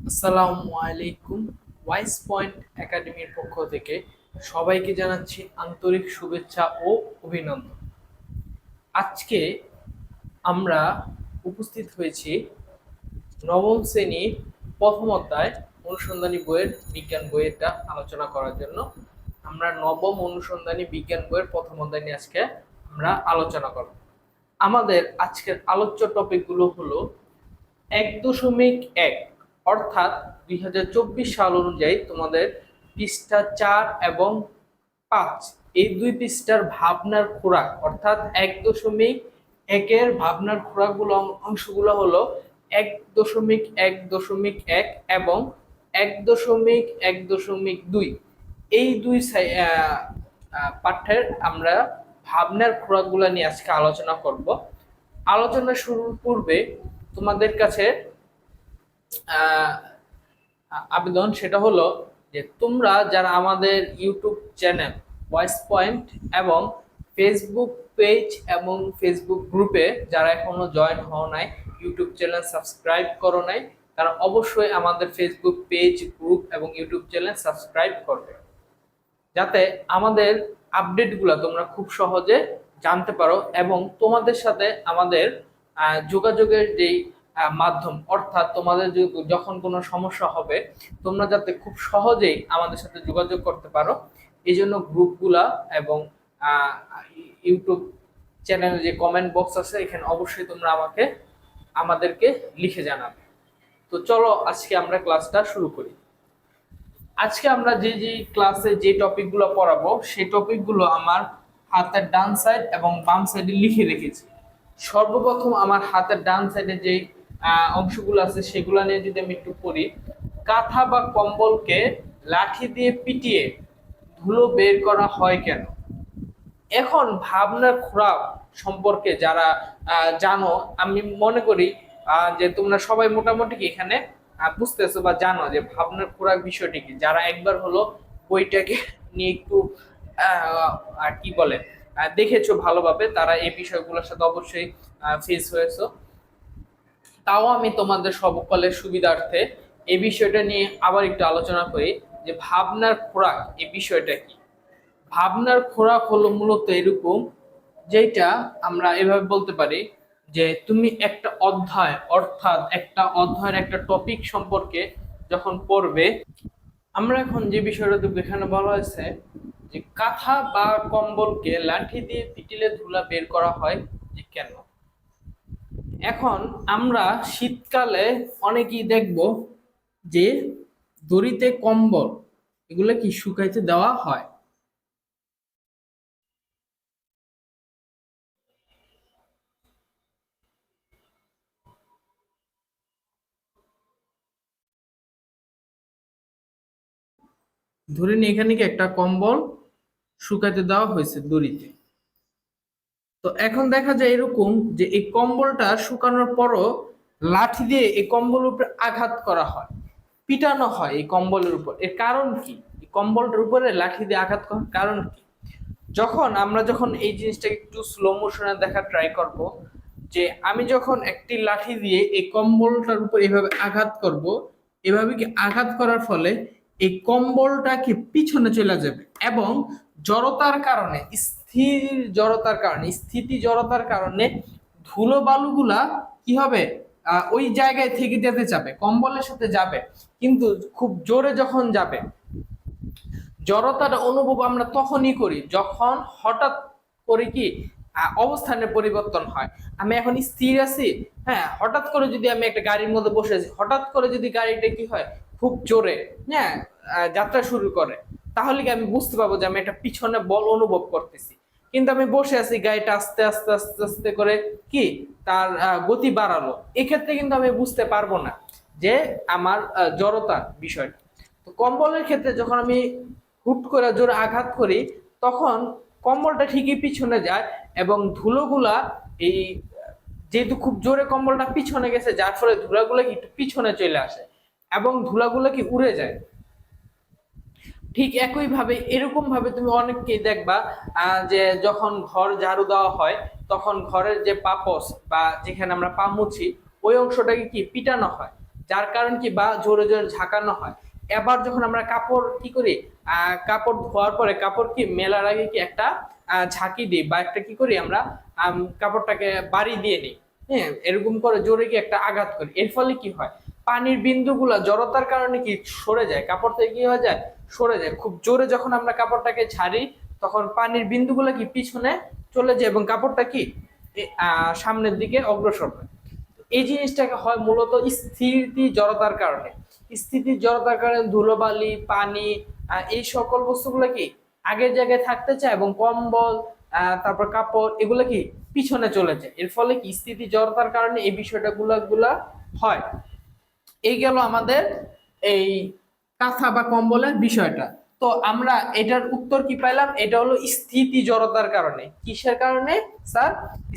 আসসালামু আলাইকুম। Wise point একাডেমির পক্ষ থেকে সবাইকে জানাচ্ছি আন্তরিক শুভেচ্ছা ও অভিনন্দন। আজকে আমরা উপস্থিত হয়েছি নবম শ্রেণীর প্রথম অধ্যায় অনুসন্ধানী বইয়ের বিজ্ঞান বইয়েরটা আলোচনা করার জন্য। আমরা নবম অনুসন্ধানী বিজ্ঞান বইয়ের প্রথম অধ্যায় নিয়ে আজকে আমরা আলোচনা করব। আমাদের আজকের আলোচ্য টপিকগুলো হলো 1.1 অর্থাৎ 2024 সাল অনুযায়ী তোমাদের পৃষ্ঠা 4 এবং 5 এই দুই পৃষ্ঠার ভাবনার খোরাক অর্থাৎ 1.1 এর ভাবনার খোরাকগুলো অংশগুলো হলো 1.1.1 এবং 1.1.2 এই দুই পাঠ্যের আমরা ভাবনার খোরাকগুলো নিয়ে আজকে আলোচনা করব। আলোচনা শুরুর পূর্বে তোমাদের কাছে আবেদন সেটা হলো যে তোমরা যারা আমাদের ইউটিউব চ্যানেল ভয়েস পয়েন্ট এবং ফেসবুক পেজ এবং ফেসবুক গ্রুপে যারা এখনো জয়েন হও নাই, ইউটিউব চ্যানেল সাবস্ক্রাইব করো নাই, তারা অবশ্যই আমাদের ফেসবুক পেজ গ্রুপ এবং ইউটিউব চ্যানেল সাবস্ক্রাইব করবে, যাতে আমাদের আপডেটগুলো তোমরা খুব সহজে জানতে পারো এবং তোমাদের সাথে আমাদের যোগাযোগের যেই মাধ্যম অর্থাৎ তোমাদের যখন কোনো সমস্যা হবে তোমরা যাতে খুব সহজেই আমাদের সাথে যোগাযোগ করতে পারো, এই জন্য গ্রুপগুলা এবং ইউটিউব চ্যানেলে যে কমেন্ট বক্স আছে এখানে অবশ্যই তোমরা আমাদেরকে লিখে জানাবে। তো চলো আজকে আমরা ক্লাসটা শুরু করি। আজকে আমরা যে ক্লাসে যে টপিকগুলো পড়াবো সেই টপিকগুলো আমার হাতের ডান সাইড এবং বাম সাইডে লিখে রেখেছি। সর্বপ্রথম আমার হাতের ডান সাইডে যে অংশগুলো আছে সেগুলো নিয়ে যদি আমি একটু পড়ি। কাঁথা বা কম্বলকে লাঠি দিয়ে পিটিয়ে ধুলো বের করা হয় কেন? এখন ভাবনার খোরাক সম্পর্কে যারা জানো, আমি মনে করি যে তোমরা সবাই মোটামুটি এখানে বুঝতেছো বা জানো যে ভাবনার খোরাক বিষয়টি কি। যারা একবার হলো বইটাকে নিয়ে একটু কি বলে দেখেছো ভালোভাবে, তারা এই বিষয়গুলোর সাথে অবশ্যই ফেস হয়েছো। তাও আমি তোমাদের সকলের সুবিধার্থে এই বিষয়টা নিয়ে আবার একটু আলোচনা করি যে ভাবনার খোরাক এই বিষয়টা কি। ভাবনার খোরাক হলো মূলত এরকম, যেটা আমরা এভাবে বলতে পারি যে তুমি একটা অধ্যায় অর্থাৎ একটা অধ্যায়ের একটা টপিক সম্পর্কে যখন পড়বে, আমরা এখন যে বিষয়টা দেখব এখানে বলা হয়েছে যে কাঁথা বা কম্বলকে লাঠি দিয়ে পিটিলে ধুলা বের করা হয় যে কেন। এখন আমরা শীতকালে অনেকেই দেখব যে দড়িতে কম্বল এগুলো কি শুকাইতে দেওয়া হয়। ধরে নিই এখানে কি একটা কম্বল শুকাতে দেওয়া হয়েছে দড়িতে। তো এখন দেখা যায় এরকম যে এই কম্বলটা শুকানোর পরও লাঠি দিয়ে এই কম্বলের উপরে আঘাত করা হয়, পিটানো হয় এই কম্বলের উপর। এর কারণ কি? এই কম্বলটার উপরে লাঠি দিয়ে আঘাত করার কারণ কি? যখন এই জিনিসটা একটু স্লো মোশনে দেখা ট্রাই করব, যে আমি যখন একটি লাঠি দিয়ে এই কম্বলটার উপর এভাবে আঘাত করব, এভাবে কি আঘাত করার ফলে এই কম্বলটা কি পিছনে চলে যাবে এবং জড়তার কারণে স্থিতি জড়তার কারণে ধুলো বালুগুলা কি হবে ওই জায়গায় থেকে যেতে যাবে, কম্বলের সাথে যাবে, কিন্তু খুব জোরে যখন যাবে জড়তাটা অনুভব আমরা তখনই করি যখন হঠাৎ করে কি অবস্থানের পরিবর্তন হয়। আমি এখন স্থির আছি, হ্যাঁ, হঠাৎ করে যদি আমি একটা গাড়ির মধ্যে বসে আছি, হঠাৎ করে যদি গাড়িটা কি হয় খুব জোরে হ্যাঁ যাত্রা শুরু করে, তাহলে কি আমি বুঝতে পারবো যে আমি একটা পিছনে বল অনুভব করতেছি। কিন্তু আমি বসে আছি, গাড়িটা আস্তে আস্তে আস্তে আস্তে করে কি তার গতি বাড়ালো, এক্ষেত্রে কিন্তু আমি বুঝতে পারবো না যে আমার জড়তার বিষয়টা। তো কম্বলের ক্ষেত্রে যখন আমি হুট করে জোরে আঘাত করি তখন কম্বলটা ঠিকই পিছনে যায় এবং ধুলোগুলা এই যেহেতু খুব জোরে কম্বলটা পিছনে গেছে যার ফলে ধুলাগুলো কি একটু পিছনে চলে আসে এবং ধুলাগুলো কি উড়ে যায়। ঠিক একই ভাবে এরকম ভাবে তুমি অনেককেই দেখবা যে যখন ঘর ঝাড়ু দেওয়া হয় তখন ঘরের যে পাপস বা যেখানে আমরা পা মুছি ওই অংশটাকে কি পিটানো হয়, যার কারণ কি, বা জোরে জোরে ঝাঁকানো হয়। এবার যখন আমরা কাপড় কি করি, কাপড় ধোয়ার পরে কাপড় কি মেলার আগে কি একটা ঝাঁকি দিই, বা একটা কি করি আমরা কাপড়টাকে বাড়ি দিয়ে নিই, হ্যাঁ, এরকম করে জোরে কি একটা আঘাত করি। এর ফলে কি হয়, পানির বিন্দুগুলা জড়তার কারণে কি সরে যায়, কাপড় থেকে কি হয়ে যায়, সরে যায়। খুব জোরে যখন আমরা কাপড়টাকে ছাড়ি তখন পানির বিন্দুগুলো কি পিছনে চলে যায় এবং কাপড়টা কি সামনের দিকে অগ্রসর হয়। এই জিনিসটাকে হয় মূলত স্থিতি জড়তার কারণে। স্থিতি জড়তার কারণে ধুলোবালি, পানি, এই সকল বস্তুগুলো কি আগের জায়গায় থাকতে চায় এবং কম্বল, তারপর কাপড়, এগুলো কি পিছনে চলে যায়। এর ফলে কি স্থিতি জড়তার কারণে এই বিষয়টা গুলা হয়। এই গেল আমাদের এই কাঁথা বা কম্বলের বিষয়টা। তো আমরা এটার উত্তর কি পাইলাম, এটা হলো স্থিতি জড়তার কারণে। কিসের কারণে স্যার?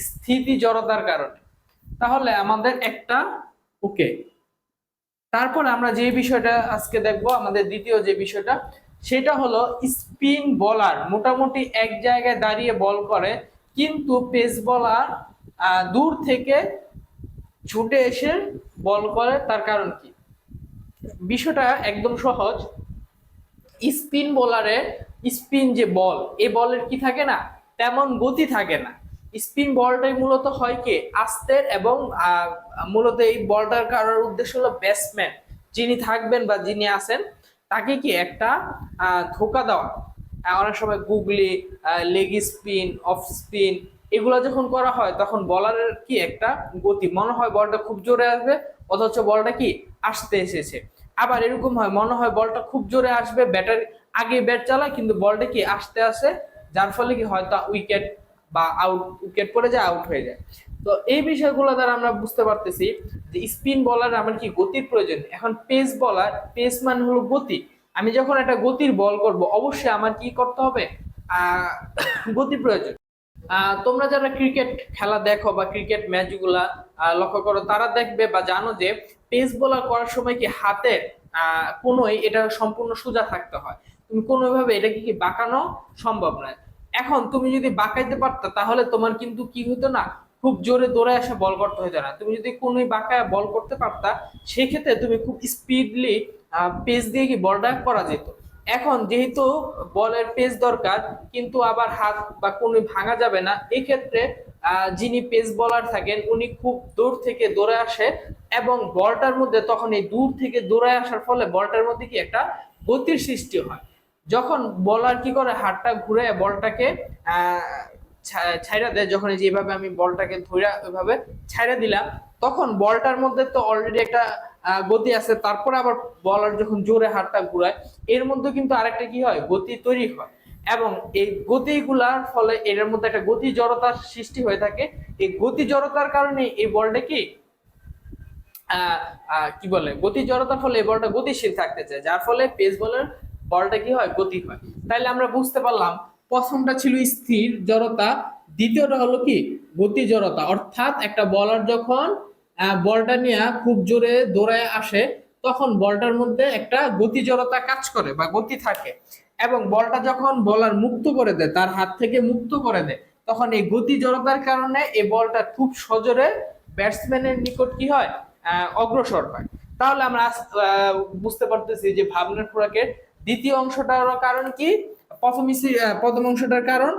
স্থিতি জড়তার কারণে। তাহলে আমাদের একটা ওকে। তারপর আমরা যে বিষয়টা আজকে দেখব, আমাদের দ্বিতীয় যে বিষয়টা, সেটা হলো স্পিন বোলার মোটামুটি এক জায়গায় দাঁড়িয়ে বল করে, কিন্তু পেস বোলার দূর থেকে ছুটে এসে বল করে, তার কারণ কি? বিষয়টা একদম সহজ। স্পিন বোলারে স্পিন যে বল, এই বলের কি থাকে না, তেমন গতি থাকে না। স্পিন বলটাই মূলত হয় কি আস্তের, এবং মূলত এই বলটার করার উদ্দেশ্য হলো ব্যাটসম্যান যিনি থাকবেন বা যিনি আছেন তাকে কি একটা ধোকা দেওয়া। অনেক সময় গুগলি, লেগ স্পিন, অফ স্পিন, এগুলো যখন করা হয় তখন বলারের কি একটা গতি, মনে হয় বলটা খুব জোরে আসবে অথচ বলটা কি আসতে এসেছে। আবার এরকম হয় মনে হয় বলটা খুব জোরে আসবে, ব্যাটার আগে ব্যাট চালায় কিন্তু বলটা কি আসতে আসে, যার ফলে কি হয়তো উইকেট বা আউট, উইকেট পড়ে যায়, আউট হয়ে যায়। তো এই বিষয়গুলো দ্বারা আমরা বুঝতে পারতেছি যে স্পিন বলার আমার কি গতির প্রয়োজন। এখন পেস বলার, পেস মানে হলো গতি। আমি যখন একটা গতির বল করব অবশ্যই আমার কি করতে হবে, গতি প্রয়োজন। তোমরা যারা ক্রিকেট খেলা দেখো বা ক্রিকেট ম্যাচগুলা লক্ষ্য করো, তারা দেখবে বা জানো যে পেস বোলার করার সময় কি হাতের কোনোই এটা সম্পূর্ণ সোজা থাকতে হয়। তুমি কোনোভাবে এটাকে কি বাঁকানো সম্ভব নয়। এখন তুমি যদি বাঁকাইতে পারতা তাহলে তোমার কিন্তু কি হতো না, খুব জোরে দৌড়ে এসে বল করতে হতো না। তুমি যদি কোনোই বাঁকায় বল করতে পারতা সেক্ষেত্রে তুমি খুব স্পিডলি পেস দিয়ে কি বলটা করা যেত। এখন যেহেতু বলের পেস দরকার কিন্তু আবার হাত বা কোনো ভাঙা যাবে না, এই ক্ষেত্রে যিনি পেস বলার থাকেন উনি খুব দূর থেকে দৌড়ে আসে এবং বলটার মধ্যে তখন এই দূর থেকে দৌড়ে আসার ফলে বলটার মধ্যে কি একটা গতির সৃষ্টি হয়। যখন বলার কি করে হাতটা ঘুরে বলটাকে ছাইড়া দেয়, যখন যেভাবে আমি বলটাকে ধরে ওইভাবে ছাইড়া দিলাম, তখন বলটার মধ্যে তো অলরেডি একটা গতি আছে, তারপরে আবার বলার যখন জোরে হাতটা ঘুরায় এর মধ্যে কিন্তু আরেকটা কি হয়, গতি তৈরি হয়। এবং এই গতিগুলার ফলে এর মধ্যে একটা গতি জড়তার সৃষ্টি হয়ে থাকে। এই গতি জড়তার কারণে এই বলটা কি কি বলে, গতি জড়তার ফলে এই বলটা গতিশীল থাকতে চায়, যার ফলে পেস বলের বলটা কি হয়, গতি হয়। তাইলে আমরা বুঝতে পারলাম প্রথমটা ছিল স্থির জড়তা, দ্বিতীয়টা হলো কি গতি জড়তা। অর্থাৎ একটা বলার যখন বলটা নিয়ে খুব জোরে দৌড়ায় আসে তখন বলটার মধ্যে একটা গতি জড়তা কাজ করে বা গতি থাকে, এবং বলটা যখন বলার মুক্ত করে দেয়, তার হাত থেকে মুক্ত করে দেয়, তখন এই গতি জড়তার কারণে এই বলটা খুব সজোরে ব্যাটসম্যানের নিকট কি হয়, অগ্রসর হয়। তাহলে আমরা বুঝতে পারতেছি যে ভাবনার খোরাকের দ্বিতীয় অংশটার কারণ কি, প্রথম অংশটার কারণ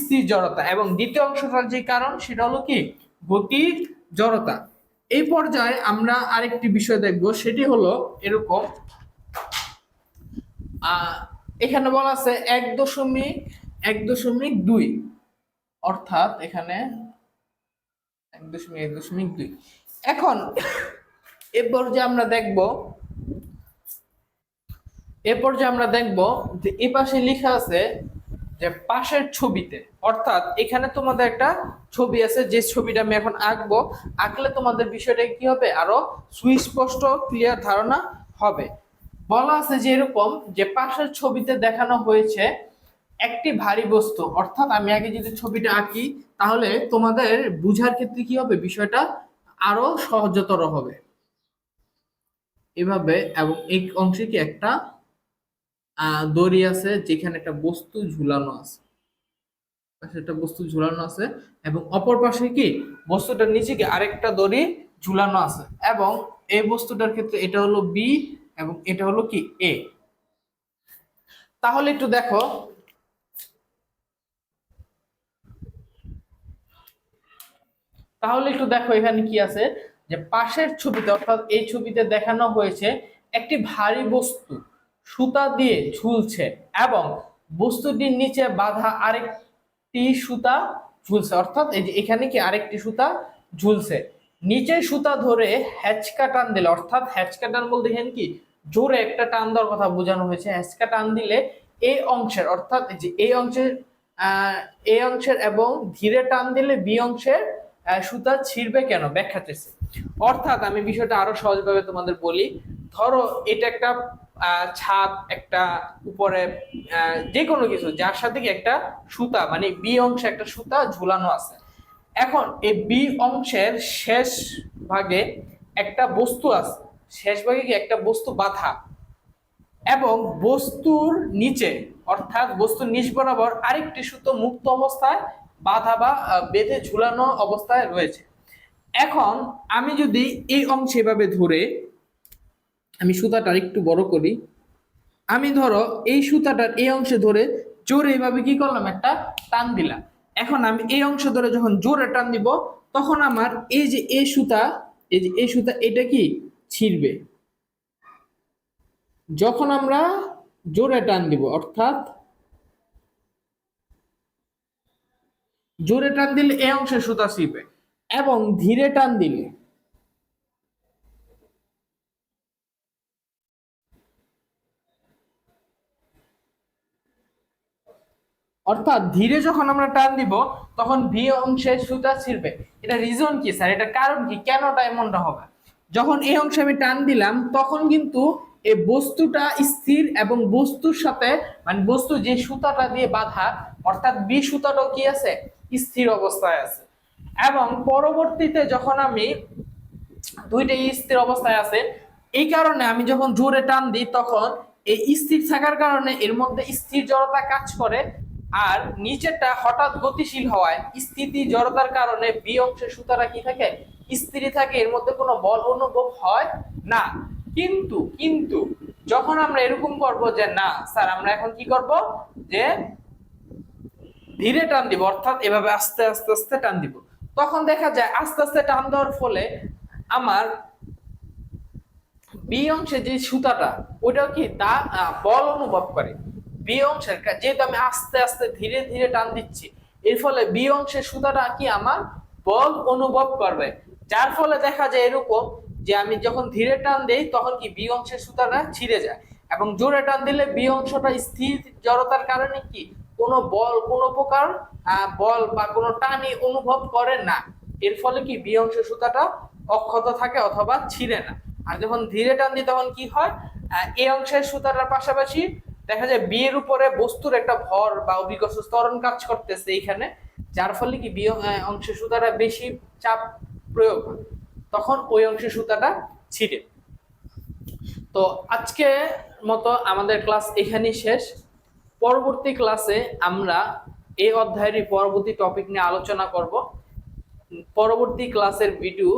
স্থির জড়তা, এবং দ্বিতীয় অংশটার যে কারণ সেটা হলো কি গতি জড়তা। এই পর্যায়ে আমরা আরেকটি বিষয় দেখব, সেটি হলো এরকম, এখানে বলা আছে 1.1.2, অর্থাৎ এখানে 1.1.2। এখন এরপর যে আমরা দেখব যে এই পাশে লেখা আছে যে পাশের ছবিতে, অর্থাৎ এখানে তোমাদের একটা ছবি আছে, যে ছবিটা আমি এখন আঁকবো, আঁকলে তোমাদের বিষয়টা কি হবে, আরো সুস্পষ্ট ক্লিয়ার ধারণা হবে। বলা আছে যে এরকম, যে পাশের ছবিতে দেখানো হয়েছে একটি ভারী বস্তু, অর্থাৎ আমি আগে যদি ছবিটা আঁকি তাহলে তোমাদের বুঝার ক্ষেত্রে কি হবে, বিষয়টা আরো সহজতর হবে এভাবে। এবং এই অংশে কি একটা দড়ি আছে যেখানে একটা বস্তু ঝুলানো আছে, একটা বস্তু ঝুলানো আছে, এবং অপর পাশে কি বস্তুটার নিচে কি আরেকটা দড়ি ঝুলানো আছে, এবং এই বস্তুটার ক্ষেত্রে এটা হলো বি এবং এটা হলো কি এ। তাহলে একটু দেখো, এখানে কি আছে, যে পাশের ছবিতে অর্থাৎ এই ছবিতে দেখানো হয়েছে একটি ভারী বস্তু সুতা দিয়ে ঝুলছে এবং বস্তুটির নিচে বাঁধা আরেকটি সুতা ঝুলছে, অর্থাৎ এই যে এখানে কি আরেকটি সুতা ঝুলছে। নিচে সুতা ধরে হ্যাচকা টান দিলে, অর্থাৎ হ্যাচকা টান বলতে এখানে কি জোরে একটা টান দেওয়ার কথা বোঝানো হয়েছে। হ্যাচকা টান দিলে এই অংশের, অর্থাৎ এই যে এই অংশের এই অংশের এবং ধীরে টান দিলে বি অংশের সুতা ছিঁড়বে কেন, ব্যাখ্যা চেয়েছে। অর্থাৎ আমি বিষয়টা আরো সহজভাবে তোমাদের বলি। ধরো এটা একটা ছাদ, একটা উপরে যে কোনো কিছু যার সাথে কি একটা সুতা মানে বি অংশে একটা সুতা ঝুলানো আছে। এখন এই বি অংশের শেষ ভাগে একটা বস্তু আছে, শেষ ভাগে কি একটা বস্তু বাঁধা এবং বস্তুর নিচে অর্থাৎ বস্তুর নিচ বরাবর আরেকটি সুতো মুক্ত অবস্থায় বাঁধা বা বেঁধে ঝুলানো অবস্থায় রয়েছে। এখন আমি যদি এই অংশে এভাবে ধরে আমি সুতাটা একটু বড় করি, আমি ধরো এই সুতাটার এই অংশে ধরে জোরে এইভাবে কি করলাম, একটা টান দিলাম। এখন আমি এই অংশ ধরে যখন জোরে টান দিব তখন আমার এই যে এই সুতা, এই যে এই সুতা এটা কি ছিঁড়বে। যখন আমরা জোরে টান দিব অর্থাৎ জোরে টান দিলে এই অংশে সুতা ছিঁড়বে এবং ধীরে টান দিলে অর্থাৎ ধীরে যখন আমরা টান দিব তখন ভি অংশে সুতা ছিঁড়বে। এটা রিজন কি স্যার, এটা কারণ কি, কেনটা এমনটা হবে? যখন এই অংশে আমি টান দিলাম তখন কিন্তু এই বস্তুটা স্থির এবং বস্তুর সাথে মানে বস্তু যে সুতাটা দিয়ে বাঁধা অর্থাৎ বি সুতাটাও কি আছে, স্থির অবস্থায় আছে। এবং পরবর্তীতে যখন আমি দুইটাই স্থির অবস্থায় আছে, এই কারণে আমি যখন জোরে টান দিই তখন এই স্থির থাকার কারণে এর মধ্যে স্থির জড়তা কাজ করে, আর নিচেরটা হঠাৎ গতিশীল হওয়ায় স্থিতি জড়তার কারণে বি অংশের সুতাটা কি থাকে, স্থির থাকে, এর মধ্যে কোনো বল অনুভব হয় না। কিন্তু কিন্তু যখন আমরা এরকম করব যে না স্যার আমরা এখন কি করব, যে ধীরে টান দিব অর্থাৎ এভাবে আস্তে আস্তে আস্তে টান দিব, তখন দেখা যায় আস্তে আস্তে টান দেওয়ার ফলে আমার বি অংশে যে সুতাটা ওইটাও কি তা বল অনুভব করে। বি অংশের যেহেতু আমি আস্তে আস্তে ধীরে ধীরে টান দিচ্ছি এর ফলে বি অংশের সুতাটা কি আমার বল অনুভব করবে, যার ফলে দেখা যায় এরকম যে আমি যখন ধীরে টান দেই তখন কি বি অংশের সুতাটা ছিঁড়ে যায় এবং জোরে টান দিলে বি অংশটা স্থির জড়তার কারণে কি কোনো বল কোনো প্রকার বল বা কোনো টানই অনুভব করে না, এর ফলে কি বি অংশের সুতাটা অক্ষত থাকে অথবা ছিঁড়ে না। আর যখন ধীরে টান দিই তখন কি হয়, এই অংশের সুতাটার পাশাপাশি দেখা যায় বি এর উপরে বস্তুর একটা ভর বা অভিকর্ষ ত্বরণ কাজ করতেছে এইখানে, যার ফলে কি বি অংশের সুতাটা বেশি চাপ প্রয়োগ হয়, তখন ওই অংশের সুতাটা ছিঁড়ে। তো আজকে মতো আমাদের ক্লাস এখানেই শেষ। পরবর্তী ক্লাসে আমরা এই অধ্যায়ের পরবর্তী টপিক নিয়ে আলোচনা করব। পরবর্তী ক্লাসের ভিডিও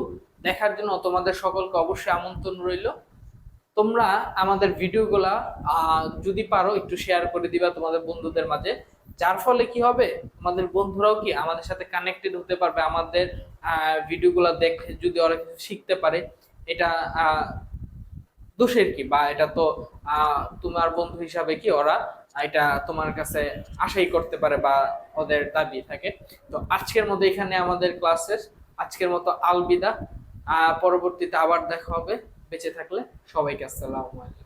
দেখার জন্য তোমাদের সকলকে অবশ্যই আমন্ত্রণ রইল। তোমরা আমাদের ভিডিওগুলা যদি পারো একটু শেয়ার করে দিবা তোমাদের বন্ধুদের মাঝে, যার ফলে কি হবে আমাদের বন্ধুরাও কি আমাদের সাথে কানেক্টেড হতে পারবে, আমাদের ভিডিওগুলা দেখে যদি ওরা কিছু শিখতে পারে, এটা দোষের কি, বা এটা তো তোমার বন্ধু হিসাবে কি ওরা এটা তোমার কাছে আশাই করতে পারে বা ওদের দাবি থাকে। তো আজকের মতো এখানে আমাদের ক্লাস শেষ, আজকের মতো আলবিদা। পরবর্তীতে আবার দেখা হবে, বেঁচে থাকলে সবাইকে আসসালামু আলাইকুম।